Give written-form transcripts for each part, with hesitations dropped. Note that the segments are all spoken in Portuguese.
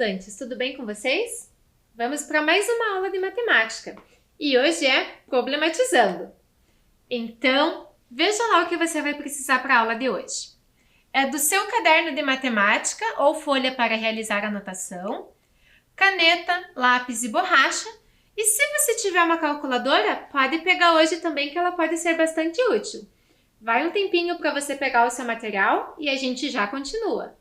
estudantes, tudo bem com vocês? Vamos para mais uma aula de matemática e hoje é problematizando. Então, veja lá o que você vai precisar para a aula de hoje. É do seu caderno de matemática ou folha para realizar anotação, caneta, lápis e borracha. E se você tiver uma calculadora, pode pegar hoje também que ela pode ser bastante útil. Vai um tempinho para você pegar o seu material e a gente já continua.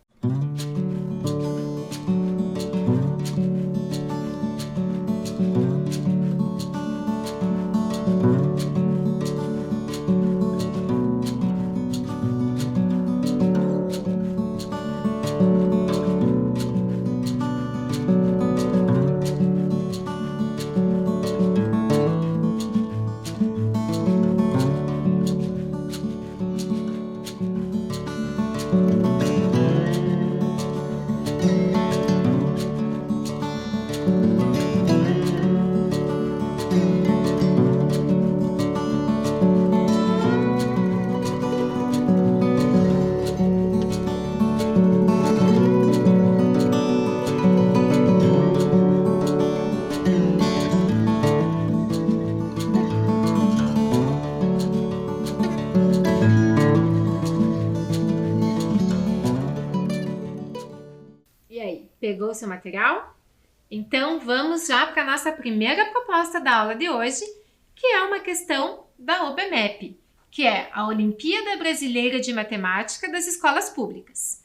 E aí, pegou o seu material? Então vamos já para a nossa primeira proposta da aula de hoje, que é uma questão da OBMEP, que é a Olimpíada Brasileira de Matemática das Escolas Públicas.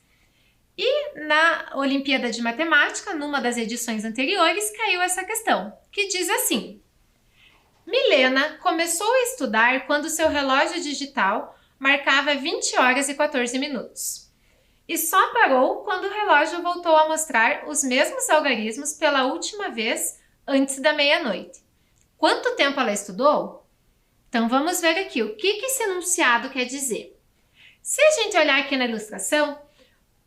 E na Olimpíada de Matemática, numa das edições anteriores, caiu essa questão, que diz assim: Milena começou a estudar quando seu relógio digital marcava 20 horas e 14 minutos. E só parou quando o relógio voltou a mostrar os mesmos algarismos pela última vez antes da meia-noite. Quanto tempo ela estudou? Então vamos ver aqui o que esse enunciado quer dizer. Se a gente olhar aqui na ilustração,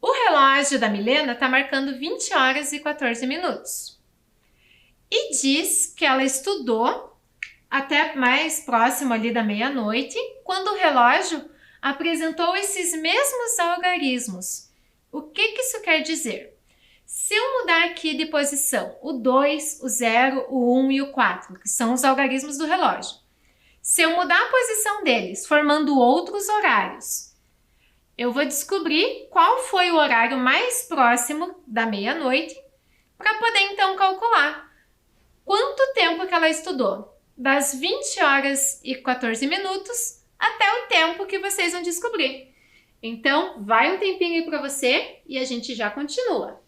o relógio da Milena está marcando 20 horas e 14 minutos. E diz que ela estudou até mais próximo ali da meia-noite, quando o relógio apresentou esses mesmos algarismos. O que isso quer dizer? Se eu mudar aqui de posição o 2, o 0, o 1 e o 4, que são os algarismos do relógio, se eu mudar a posição deles, formando outros horários, eu vou descobrir qual foi o horário mais próximo da meia-noite para poder então calcular quanto tempo que ela estudou, das 20 horas e 14 minutos até o tempo que vocês vão descobrir. Então, vai um tempinho aí para você e a gente já continua.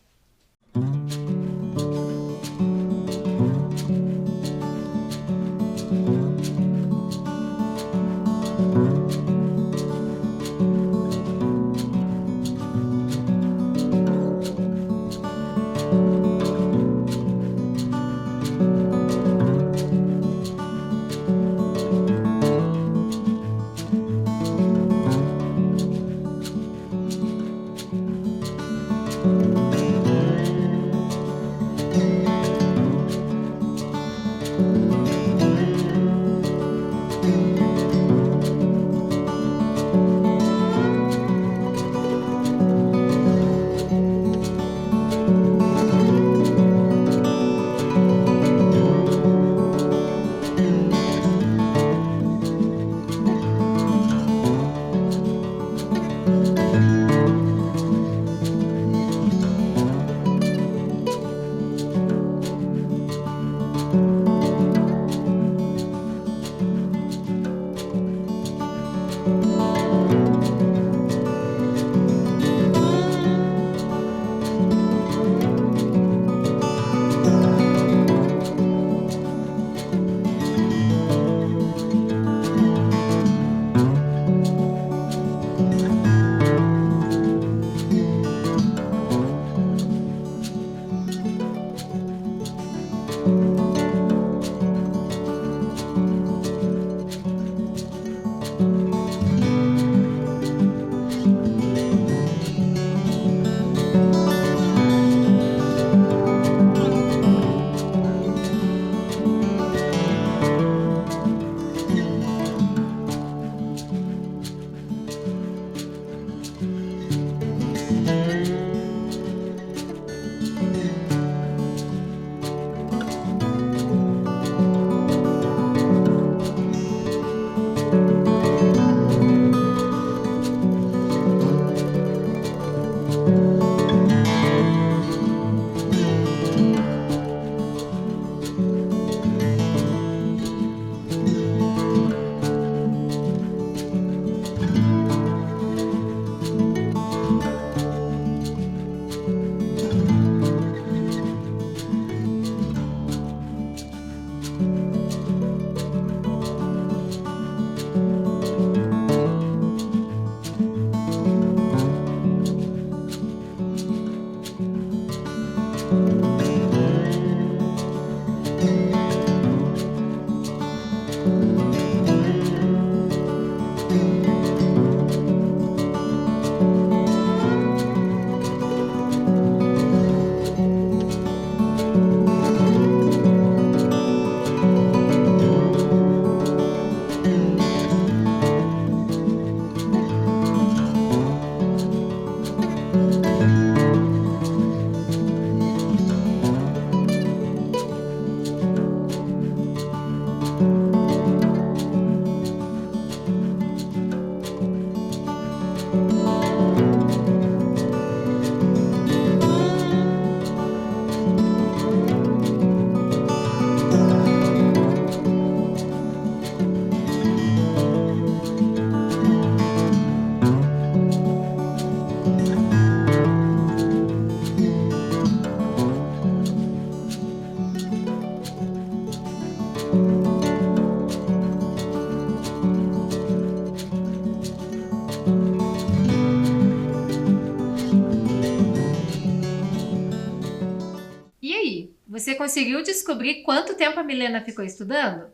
E aí, você conseguiu descobrir quanto tempo a Milena ficou estudando?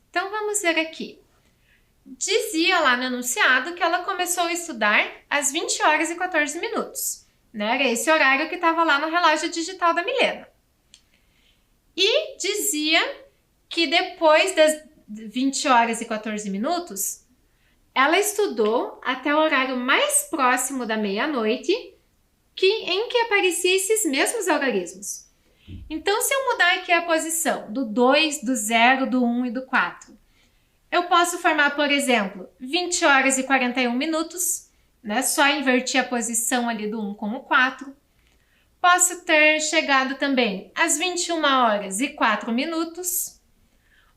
Então vamos ver aqui. Dizia lá no enunciado que ela começou a estudar às 20 horas e 14 minutos. Né? Era esse horário que estava lá no relógio digital da Milena. E dizia que depois das 20 horas e 14 minutos, ela estudou até o horário mais próximo da meia-noite, em que apareciam esses mesmos algarismos. Então, se eu mudar aqui a posição do 2, do 0, do 1 e do 4, eu posso formar, por exemplo, 20 horas e 41 minutos, né? Só invertir a posição ali do 1 com o 4. Posso ter chegado também às 21 horas e 4 minutos,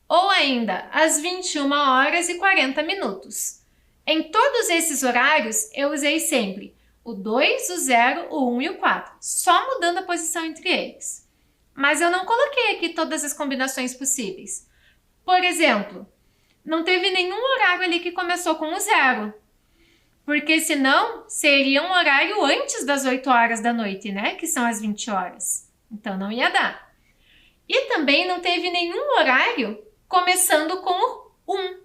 ou ainda às 21 horas e 40 minutos. Em todos esses horários, eu usei sempre o 2, o 0, o 1 e o 4, só mudando a posição entre eles. Mas eu não coloquei aqui todas as combinações possíveis. Por exemplo, não teve nenhum horário ali que começou com o 0, porque senão seria um horário antes das 8 horas da noite, né? Que são as 20 horas. Então não ia dar. E também não teve nenhum horário começando com o 1,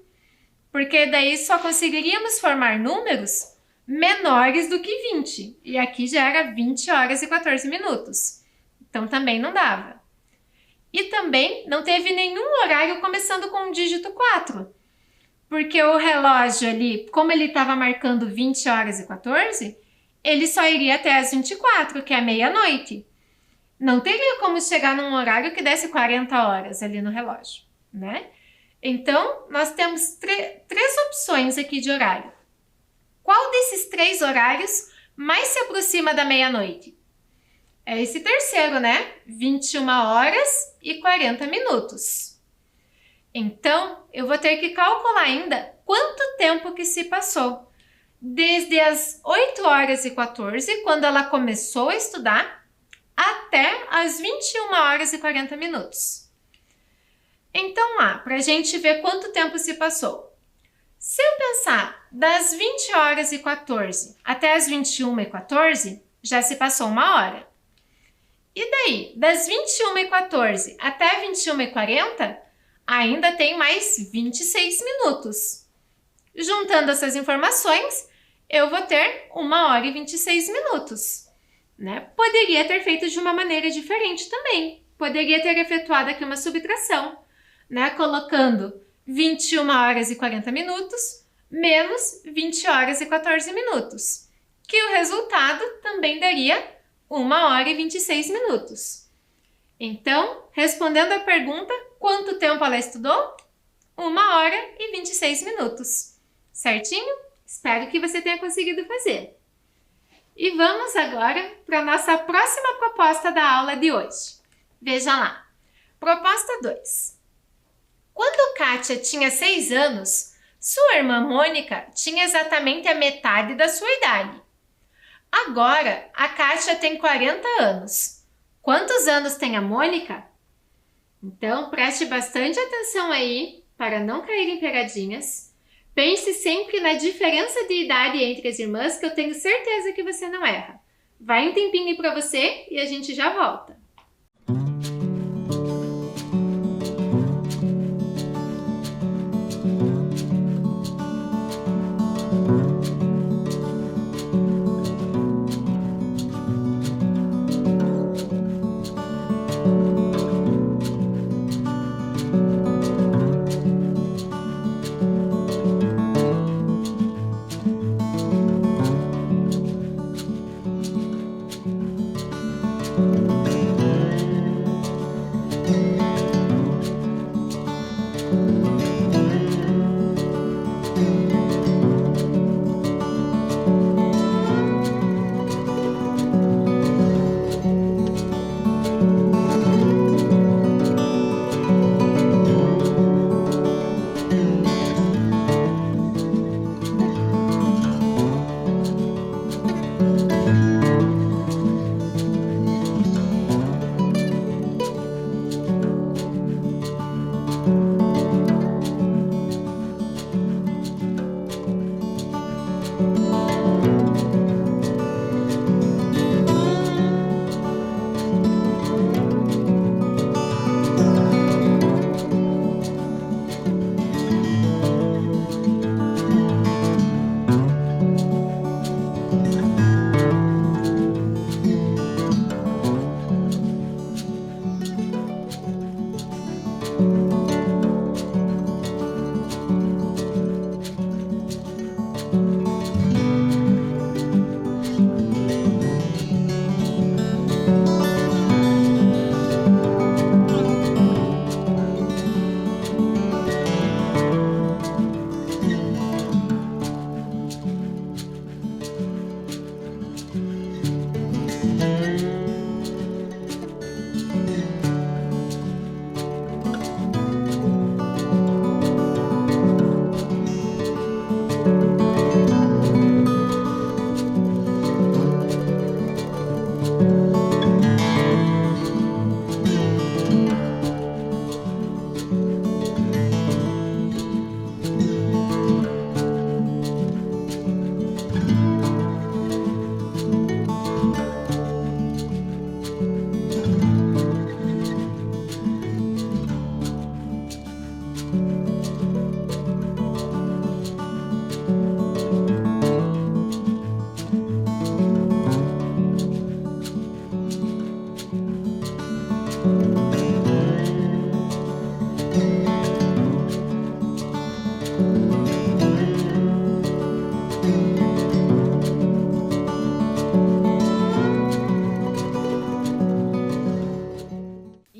porque daí só conseguiríamos formar números menores do que 20. E aqui já era 20 horas e 14 minutos. Então também não dava. E também não teve nenhum horário começando com o dígito 4. Porque o relógio ali, como ele estava marcando 20 horas e 14, ele só iria até as 24, que é meia-noite. Não teria como chegar num horário que desse 40 horas ali no relógio, né? Então, nós temos três opções aqui de horário. Qual desses 3 horários mais se aproxima da meia-noite? É esse terceiro, né? 21 horas e 40 minutos. Então, eu vou ter que calcular ainda quanto tempo que se passou. Desde as 8 horas e 14, quando ela começou a estudar, até as 21 horas e 40 minutos. Então, lá, para a gente ver quanto tempo se passou. Se eu pensar das 20 horas e 14 até as 21 e 14, já se passou 1 hora. E daí, das 21 e 14 até 21 e 40, ainda tem mais 26 minutos. Juntando essas informações, eu vou ter 1 hora e 26 minutos. Né? Poderia ter feito de uma maneira diferente também. Poderia ter efetuado aqui uma subtração, né? Colocando 21 horas e 40 minutos menos 20 horas e 14 minutos, que o resultado também daria 1 hora e 26 minutos. Então, respondendo a pergunta, quanto tempo ela estudou? 1 hora e 26 minutos. Certinho? Espero que você tenha conseguido fazer. E vamos agora para a nossa próxima proposta da aula de hoje. Veja lá. Proposta 2. Quando Kátia tinha 6 anos, sua irmã Mônica tinha exatamente a metade da sua idade. Agora, a Kátia tem 40 anos. Quantos anos tem a Mônica? Então, preste bastante atenção aí para não cair em pegadinhas. Pense sempre na diferença de idade entre as irmãs, que eu tenho certeza que você não erra. Vai um tempinho aí para você e a gente já volta.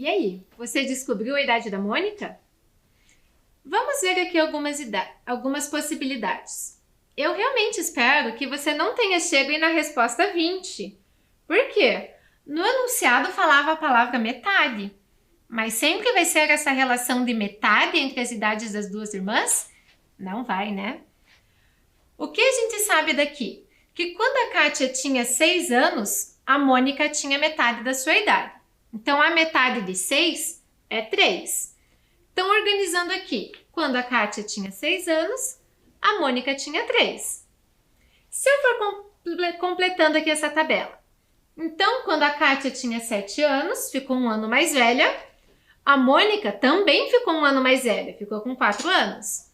E aí, você descobriu a idade da Mônica? Vamos ver aqui algumas possibilidades. Eu realmente espero que você não tenha chegado na resposta 20. Por quê? No enunciado falava a palavra metade. Mas sempre vai ser essa relação de metade entre as idades das duas irmãs? Não vai, né? O que a gente sabe daqui? Que quando a Kátia tinha 6 anos, a Mônica tinha metade da sua idade. Então, a metade de 6 é 3. Então, organizando aqui, quando a Kátia tinha 6 anos, a Mônica tinha 3. Se eu for completando aqui essa tabela, então, quando a Kátia tinha 7 anos, ficou um ano mais velha, a Mônica também ficou um ano mais velha, ficou com 4 anos.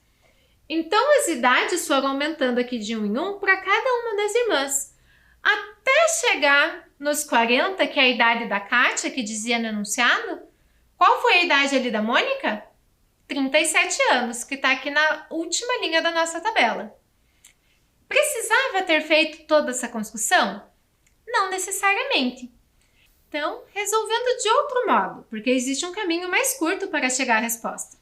Então, as idades foram aumentando aqui de 1 em 1 para cada uma das irmãs, até chegar nos 40, que é a idade da Kátia, que dizia no enunciado. Qual foi a idade ali da Mônica? 37 anos, que está aqui na última linha da nossa tabela. Precisava ter feito toda essa construção? Não necessariamente. Então, resolvendo de outro modo, porque existe um caminho mais curto para chegar à resposta.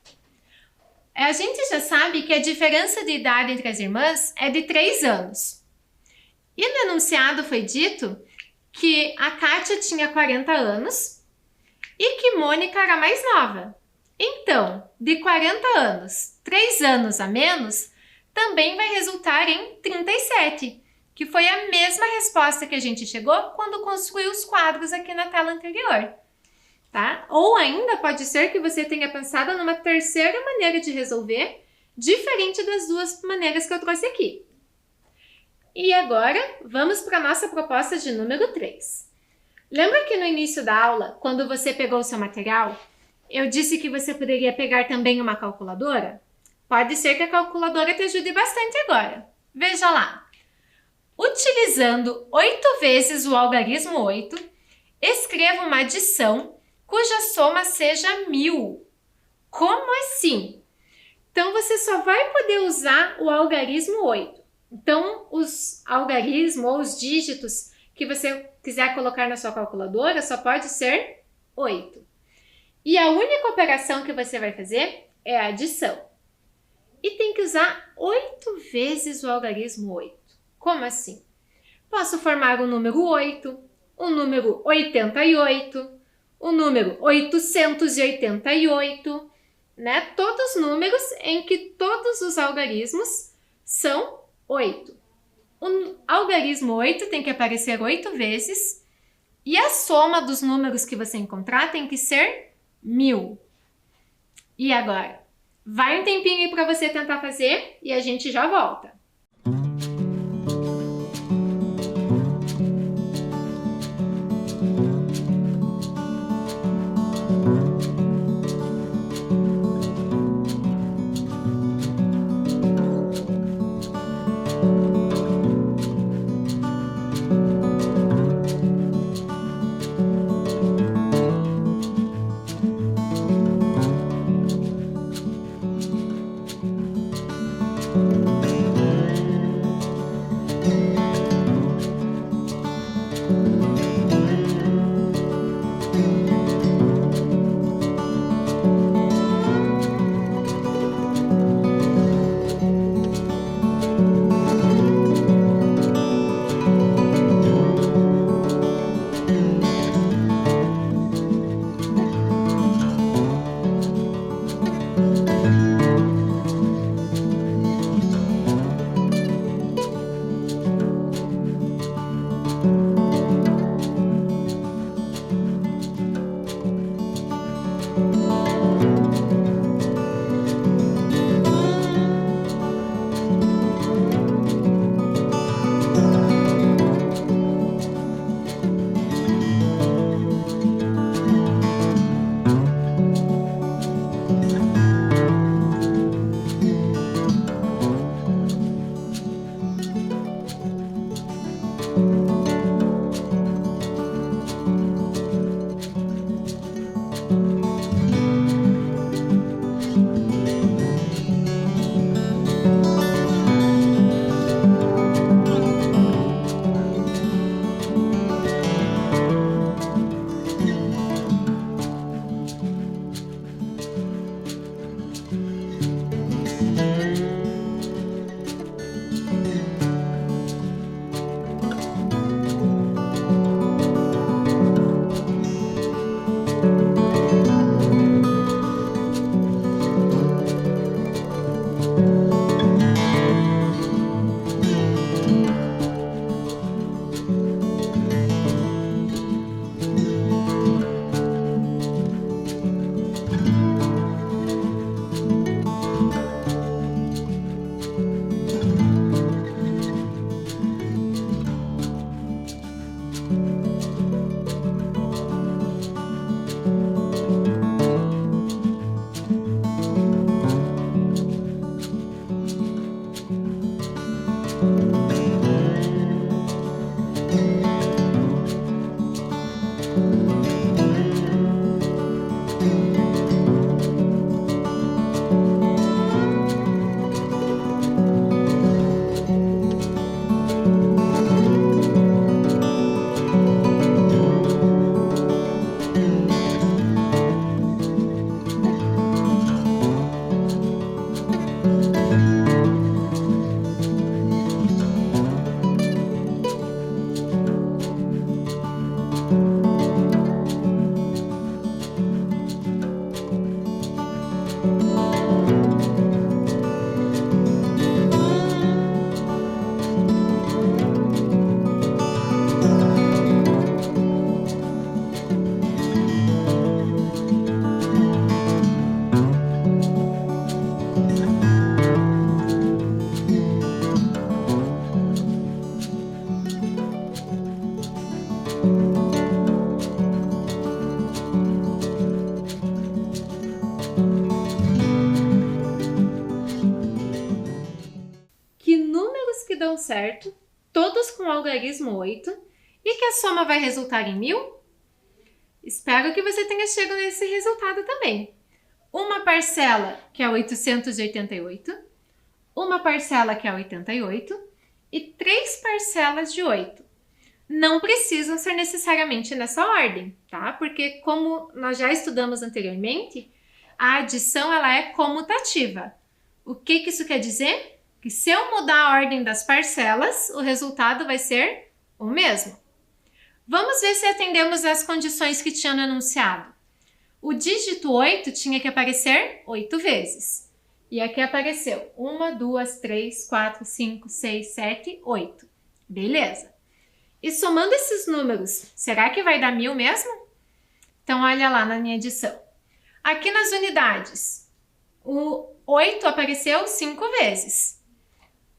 A gente já sabe que a diferença de idade entre as irmãs é de 3 anos. E no enunciado foi dito que a Kátia tinha 40 anos e que Mônica era mais nova. Então, de 40 anos, 3 anos a menos, também vai resultar em 37, que foi a mesma resposta que a gente chegou quando construiu os quadros aqui na tela anterior. Tá? Ou ainda pode ser que você tenha pensado numa terceira maneira de resolver, diferente das duas maneiras que eu trouxe aqui. E agora, vamos para a nossa proposta de número 3. Lembra que no início da aula, quando você pegou o seu material, eu disse que você poderia pegar também uma calculadora? Pode ser que a calculadora te ajude bastante agora. Veja lá. Utilizando 8 vezes o algarismo 8, escreva uma adição cuja soma seja 1000. Como assim? Então, você só vai poder usar o algarismo 8. Então, os algarismos ou os dígitos que você quiser colocar na sua calculadora só pode ser 8. E a única operação que você vai fazer é a adição. E tem que usar 8 vezes o algarismo 8. Como assim? Posso formar o número 8, o número 88, o número 888, né? Todos números em que todos os algarismos são 8. O algarismo 8 tem que aparecer 8 vezes e a soma dos números que você encontrar tem que ser 1000. E agora? Vai um tempinho aí para você tentar fazer e a gente já volta. certo, todos com o algarismo 8, e que a soma vai resultar em 1000? Espero que você tenha chegado nesse resultado também. Uma parcela, que é 888, uma parcela, que é 88, e 3 parcelas de 8. Não precisam ser necessariamente nessa ordem, tá? Porque como nós já estudamos anteriormente, a adição ela é comutativa. O que isso quer dizer? Que se eu mudar a ordem das parcelas, o resultado vai ser o mesmo. Vamos ver se atendemos às condições que tinha no enunciado. O dígito 8 tinha que aparecer 8 vezes. E aqui apareceu 1, 2, 3, 4, 5, 6, 7, 8. Beleza. E somando esses números, será que vai dar 1000 mesmo? Então, olha lá na minha adição. Aqui nas unidades, o 8 apareceu 5 vezes.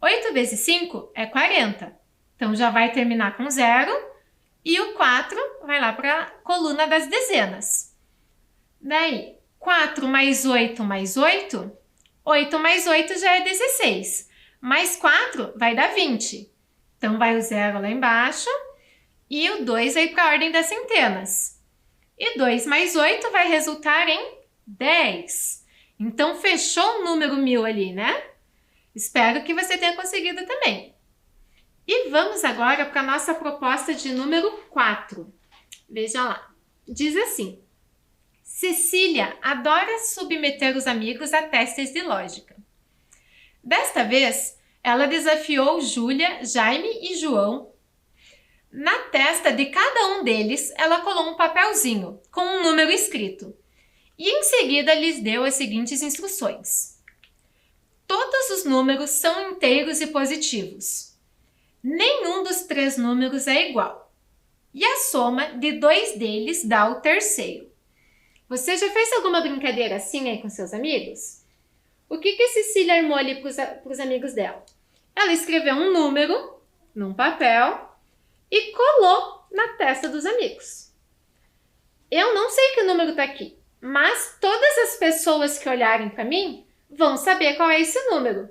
8 vezes 5 é 40. Então, já vai terminar com 0. E o 4 vai lá para a coluna das dezenas. Daí, 4 mais 8 mais 8, 8 mais 8 já é 16. Mais 4 vai dar 20. Então, vai o 0 lá embaixo e o 2 vai para a ordem das centenas. E 2 mais 8 vai resultar em 10. Então, fechou o número 1000 ali, né? Espero que você tenha conseguido também. E vamos agora para a nossa proposta de número 4. Veja lá. Diz assim: Cecília adora submeter os amigos a testes de lógica. Desta vez, ela desafiou Júlia, Jaime e João. Na testa de cada um deles, ela colou um papelzinho com um número escrito. E em seguida lhes deu as seguintes instruções. Todos os números são inteiros e positivos. Nenhum dos 3 números é igual. E a soma de 2 deles dá o terceiro. Você já fez alguma brincadeira assim aí com seus amigos? O que a Cecília armou ali para os amigos dela? Ela escreveu um número num papel e colou na testa dos amigos. Eu não sei que número está aqui, mas todas as pessoas que olharem para mim vão saber qual é esse número.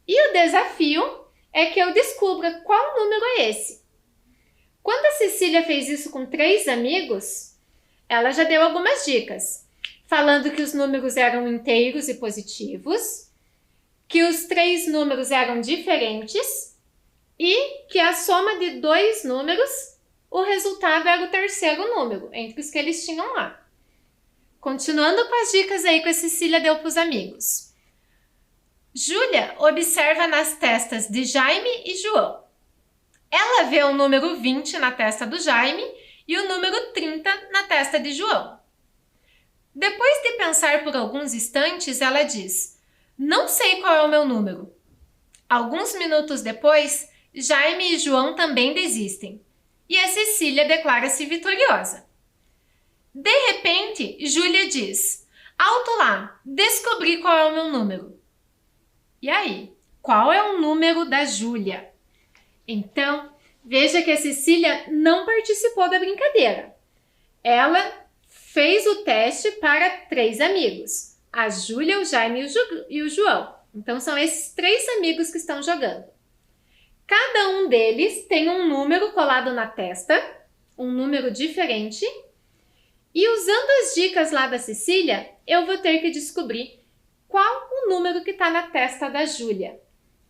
E o desafio é que eu descubra qual número é esse. Quando a Cecília fez isso com 3 amigos, ela já deu algumas dicas, falando que os números eram inteiros e positivos, que os 3 números eram diferentes e que a soma de 2 números, o resultado era o terceiro número, entre os que eles tinham lá. Continuando com as dicas aí que a Cecília deu para os amigos. Júlia observa nas testas de Jaime e João. Ela vê o número 20 na testa do Jaime e o número 30 na testa de João. Depois de pensar por alguns instantes, ela diz: Não sei qual é o meu número. Alguns minutos depois, Jaime e João também desistem. E a Cecília declara-se vitoriosa. De repente, Júlia diz: Alto lá, descobri qual é o meu número. E aí, qual é o número da Júlia? Então, veja que a Cecília não participou da brincadeira. Ela fez o teste para 3 amigos, a Júlia, o Jaime e o João. Então, são esses 3 amigos que estão jogando. Cada um deles tem um número colado na testa, um número diferente. E usando as dicas lá da Cecília, eu vou ter que descobrir qual o número que está na testa da Júlia.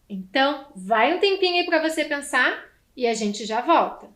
Então, vai um tempinho aí para você pensar e a gente já volta.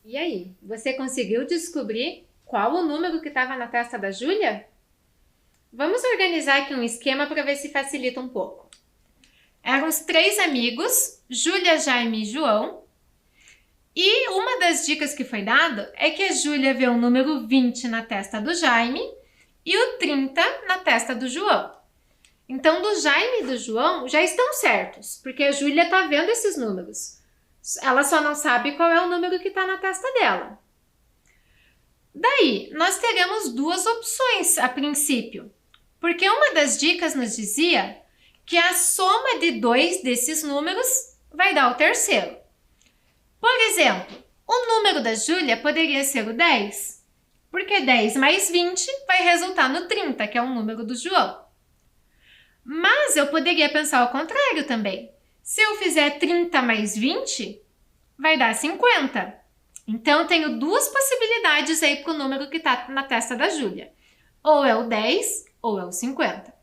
E aí, você conseguiu descobrir qual o número que estava na testa da Júlia? Vamos organizar aqui um esquema para ver se facilita um pouco. Eram os 3 amigos, Júlia, Jaime e João. E uma das dicas que foi dada é que a Júlia vê o número 20 na testa do Jaime e o 30 na testa do João. Então, do Jaime e do João já estão certos, porque a Júlia está vendo esses números. Ela só não sabe qual é o número que está na testa dela. Daí, nós teremos 2 opções a princípio, porque uma das dicas nos dizia que a soma de 2 desses números vai dar o terceiro. Por exemplo, o número da Júlia poderia ser o 10, porque 10 mais 20 vai resultar no 30, que é o número do João. Mas eu poderia pensar ao contrário também. Se eu fizer 30 mais 20, vai dar 50. Então, eu tenho 2 possibilidades aí para o número que está na testa da Júlia. Ou é o 10 ou é o 50.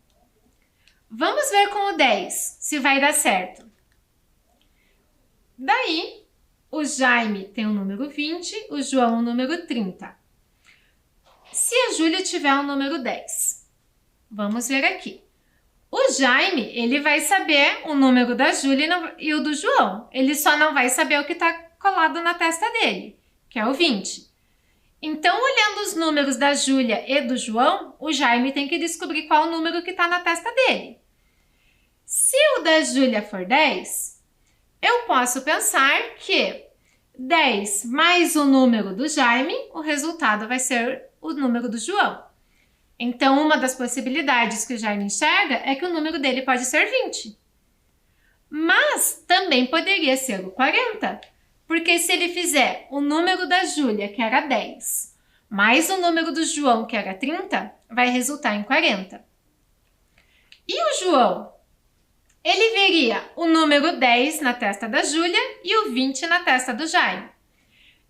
Vamos ver com o 10 se vai dar certo. Daí, o Jaime tem o número 20, o João o número 30. Se a Júlia tiver o número 10, vamos ver aqui. O Jaime, ele vai saber o número da Júlia e o do João. Ele só não vai saber o que está colado na testa dele, que é o 20. Então, olhando os números da Júlia e do João, o Jaime tem que descobrir qual o número que está na testa dele. Se o da Júlia for 10, eu posso pensar que 10 mais o número do Jaime, o resultado vai ser o número do João. Então, uma das possibilidades que o Jaime enxerga é que o número dele pode ser 20. Mas também poderia ser o 40, porque se ele fizer o número da Júlia, que era 10, mais o número do João, que era 30, vai resultar em 40. E o João? Ele veria o número 10 na testa da Júlia e o 20 na testa do Jaime.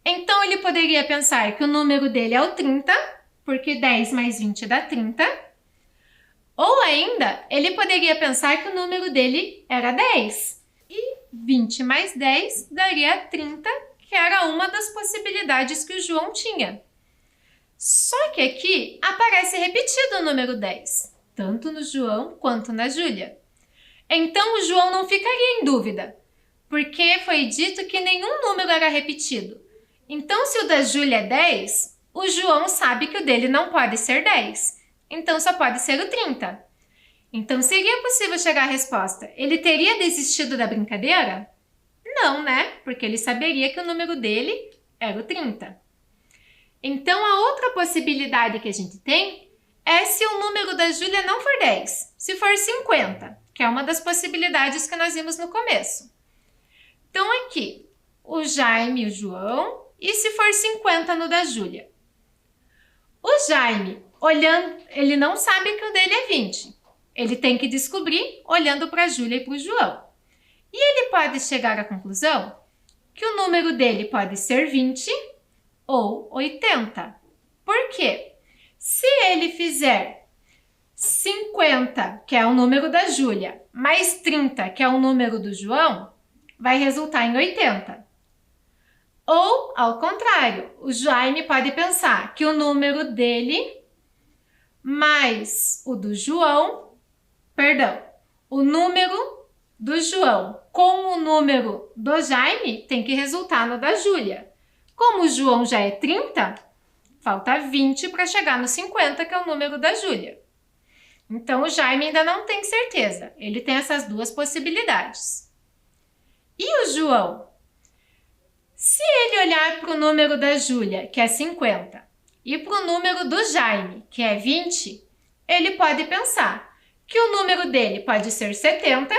Então, ele poderia pensar que o número dele é o 30, porque 10 mais 20 dá 30. Ou ainda, ele poderia pensar que o número dele era 10. E 20 mais 10 daria 30, que era uma das possibilidades que o João tinha. Só que aqui aparece repetido o número 10, tanto no João quanto na Júlia. Então, o João não ficaria em dúvida, porque foi dito que nenhum número era repetido. Então, se o da Júlia é 10, o João sabe que o dele não pode ser 10, então só pode ser o 30. Então, seria possível chegar à resposta. Ele teria desistido da brincadeira? Não, né? Porque ele saberia que o número dele era o 30. Então, a outra possibilidade que a gente tem é se o número da Júlia não for 10, se for 50, que é uma das possibilidades que nós vimos no começo. Então, aqui, o Jaime e o João, e se for 50 no da Júlia. O Jaime, olhando, ele não sabe que o dele é 20. Ele tem que descobrir olhando para a Júlia e para o João. E ele pode chegar à conclusão que o número dele pode ser 20 ou 80. Por quê? Se ele fizer 50, que é o número da Júlia, mais 30, que é o número do João, vai resultar em 80. Ou, ao contrário, o Jaime pode pensar que o número dele mais o do João, o número do João com o número do Jaime tem que resultar no da Júlia. Como o João já é 30, falta 20 para chegar no 50, que é o número da Júlia. Então, o Jaime ainda não tem certeza. Ele tem essas duas possibilidades. E o João? Se ele olhar para o número da Júlia, que é 50, e para o número do Jaime, que é 20, ele pode pensar que o número dele pode ser 70,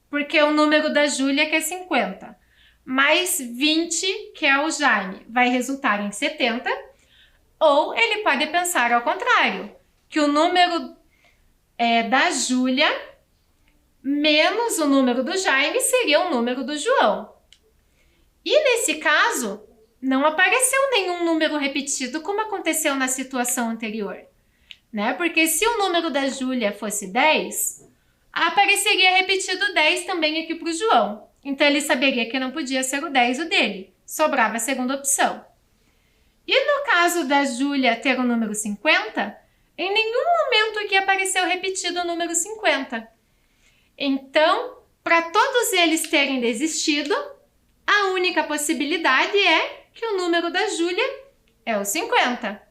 porque o número da Júlia, que é 50, mais 20, que é o Jaime, vai resultar em 70, ou ele pode pensar ao contrário, que o número da Júlia menos o número do Jaime seria o número do João. E nesse caso, não apareceu nenhum número repetido como aconteceu na situação anterior, né? Porque se o número da Júlia fosse 10, apareceria repetido 10 também aqui para o João. Então ele saberia que não podia ser o 10 o dele, sobrava a segunda opção. E no caso da Júlia ter o número 50, em nenhum momento aqui apareceu repetido o número 50. Então, para todos eles terem desistido, a única possibilidade é que o número da Júlia é o 50.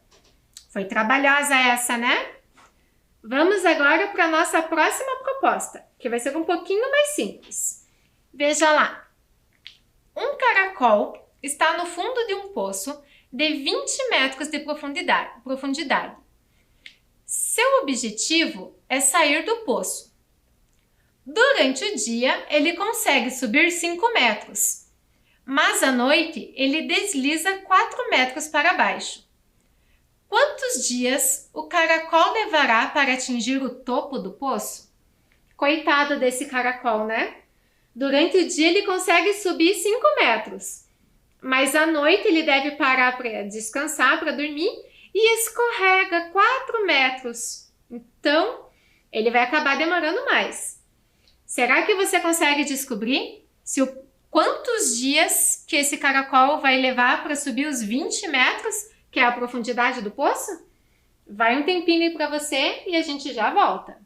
Foi trabalhosa essa, né? Vamos agora para a nossa próxima proposta, que vai ser um pouquinho mais simples. Veja lá. Um caracol está no fundo de um poço de 20 metros de profundidade. Seu objetivo é sair do poço. Durante o dia, ele consegue subir 5 metros. Mas à noite ele desliza 4 metros para baixo. Quantos dias o caracol levará para atingir o topo do poço? Coitado desse caracol, né? Durante o dia ele consegue subir 5 metros. Mas à noite ele deve parar para descansar, para dormir, e escorrega 4 metros. Então, ele vai acabar demorando mais. Será que você consegue descobrir quantos dias que esse caracol vai levar para subir os 20 metros, que é a profundidade do poço? Vai um tempinho aí para você e a gente já volta.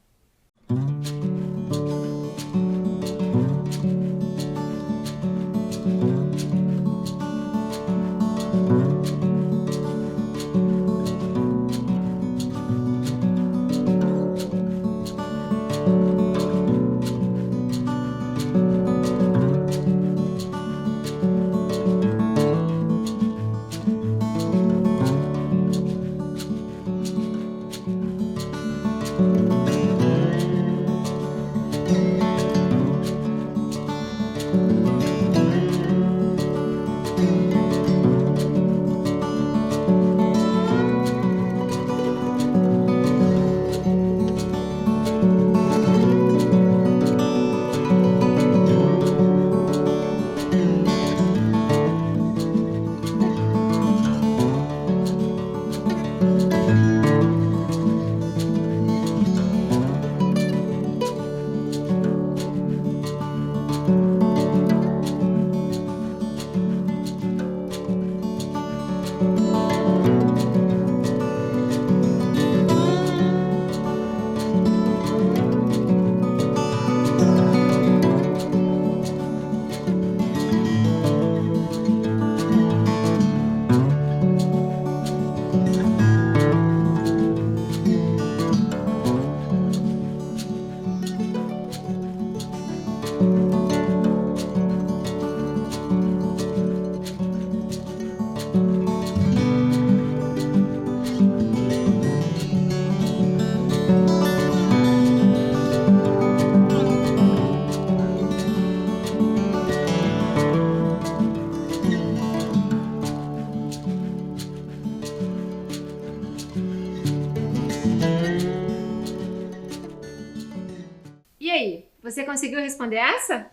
E aí, você conseguiu responder essa?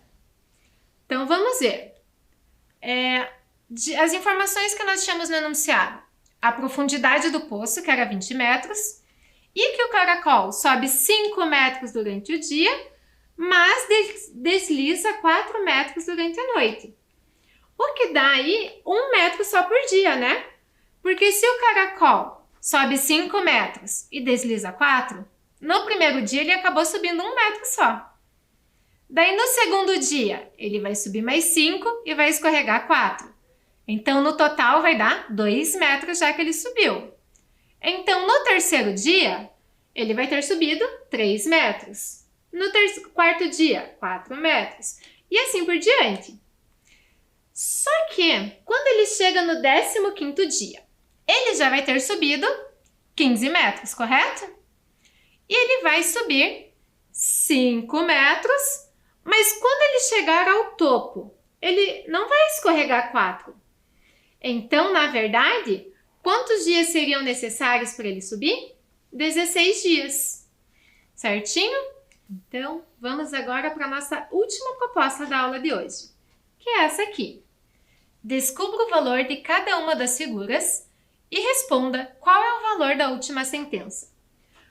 Então vamos ver. As informações que nós tínhamos no enunciado. a profundidade do poço, que era 20 metros, e que o caracol sobe 5 metros durante o dia, mas desliza 4 metros durante a noite. O que dá aí 1 metro só por dia, né? Porque se o caracol sobe 5 metros e desliza 4, no primeiro dia ele acabou subindo 1 metro só. Daí no segundo dia ele vai subir mais 5 e vai escorregar 4. Então no total vai dar 2 metros já que ele subiu. Então no terceiro dia ele vai ter subido 3 metros. No quarto dia, 4 metros. E assim por diante. Só que, quando ele chega no 15º dia, ele já vai ter subido 15 metros, correto? E ele vai subir 5 metros, mas quando ele chegar ao topo, ele não vai escorregar 4. Então, na verdade, quantos dias seriam necessários para ele subir? 16 dias. Certinho? Então, vamos agora para a nossa última proposta da aula de hoje, que é essa aqui. Descubra o valor de cada uma das figuras e responda qual é o valor da última sentença.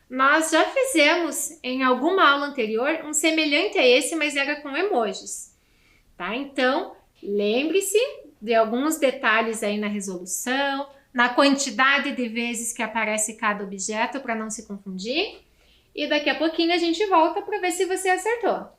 Nós já fizemos em alguma aula anterior um semelhante a esse, mas era com emojis. Tá? Então, lembre-se de alguns detalhes aí na resolução, na quantidade de vezes que aparece cada objeto para não se confundir. E daqui a pouquinho a gente volta para ver se você acertou.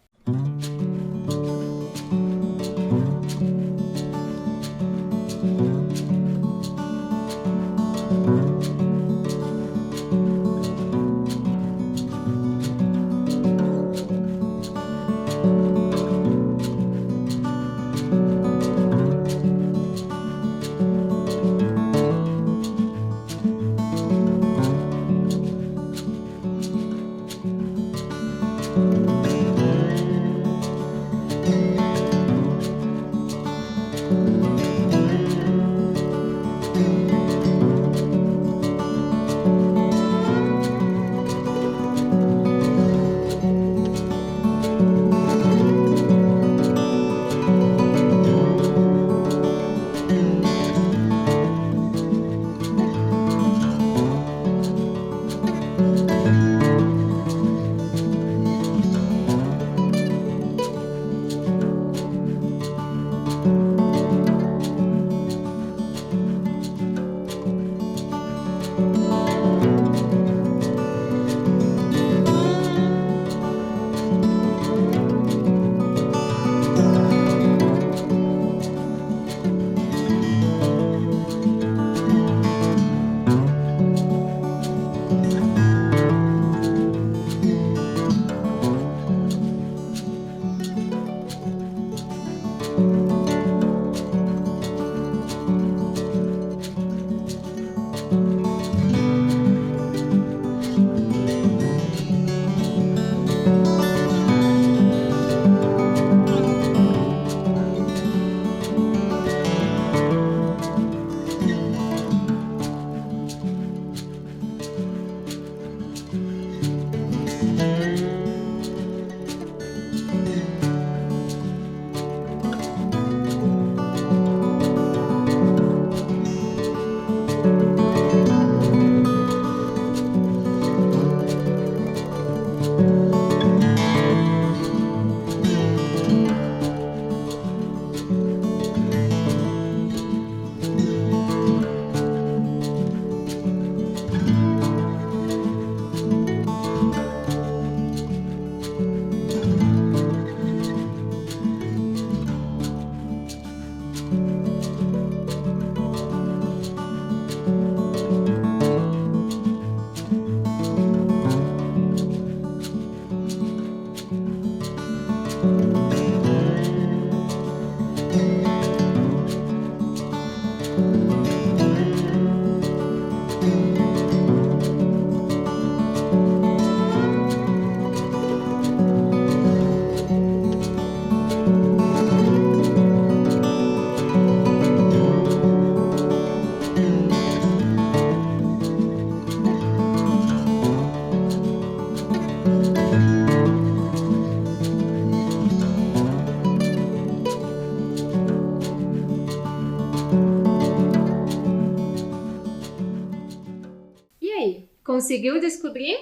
Conseguiu descobrir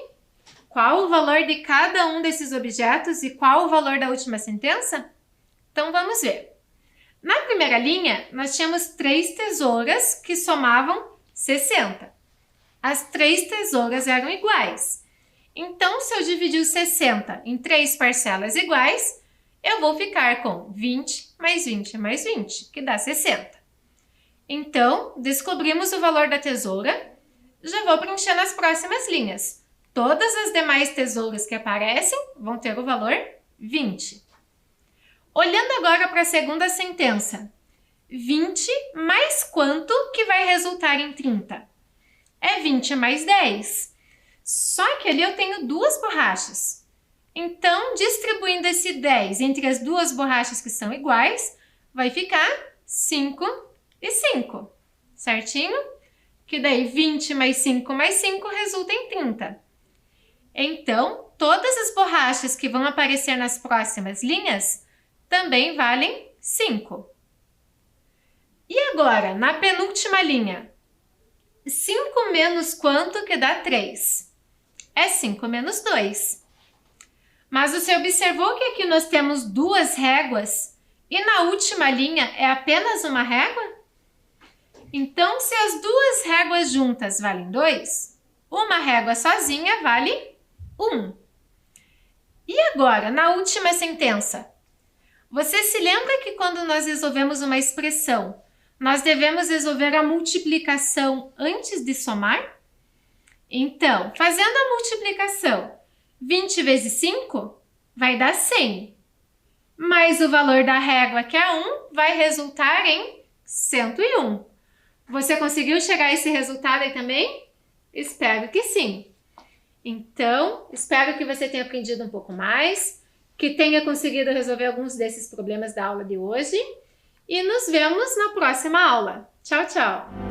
qual o valor de cada um desses objetos e qual o valor da última sentença? Então vamos ver. Na primeira linha, nós tínhamos 3 tesouras que somavam 60. As 3 tesouras eram iguais. Então, se eu dividir os 60 em 3 parcelas iguais, eu vou ficar com 20 mais 20 mais 20, que dá 60. Então, descobrimos o valor da tesoura. Já vou preencher nas próximas linhas. Todas as demais tesouras que aparecem vão ter o valor 20. Olhando agora para a segunda sentença. 20 mais quanto que vai resultar em 30? É 20 mais 10. Só que ali eu tenho 2 borrachas. Então, distribuindo esse 10 entre as 2 borrachas que são iguais, vai ficar 5 e 5. Certinho? Que daí 20 mais 5 mais 5 resulta em 30. Então, todas as borrachas que vão aparecer nas próximas linhas também valem 5. E agora, na penúltima linha, 5 menos quanto que dá 3? É 5 menos 2. Mas você observou que aqui nós temos 2 réguas e na última linha é apenas uma régua? Então, se as 2 réguas juntas valem 2, uma régua sozinha vale 1. E agora, na última sentença? Você se lembra que quando nós resolvemos uma expressão, nós devemos resolver a multiplicação antes de somar? Então, fazendo a multiplicação, 20 vezes 5 vai dar 100. Mas o valor da régua, que é 1, vai resultar em 101. Você conseguiu chegar a esse resultado aí também? Espero que sim. Então, espero que você tenha aprendido um pouco mais, que tenha conseguido resolver alguns desses problemas da aula de hoje. E nos vemos na próxima aula. Tchau, tchau!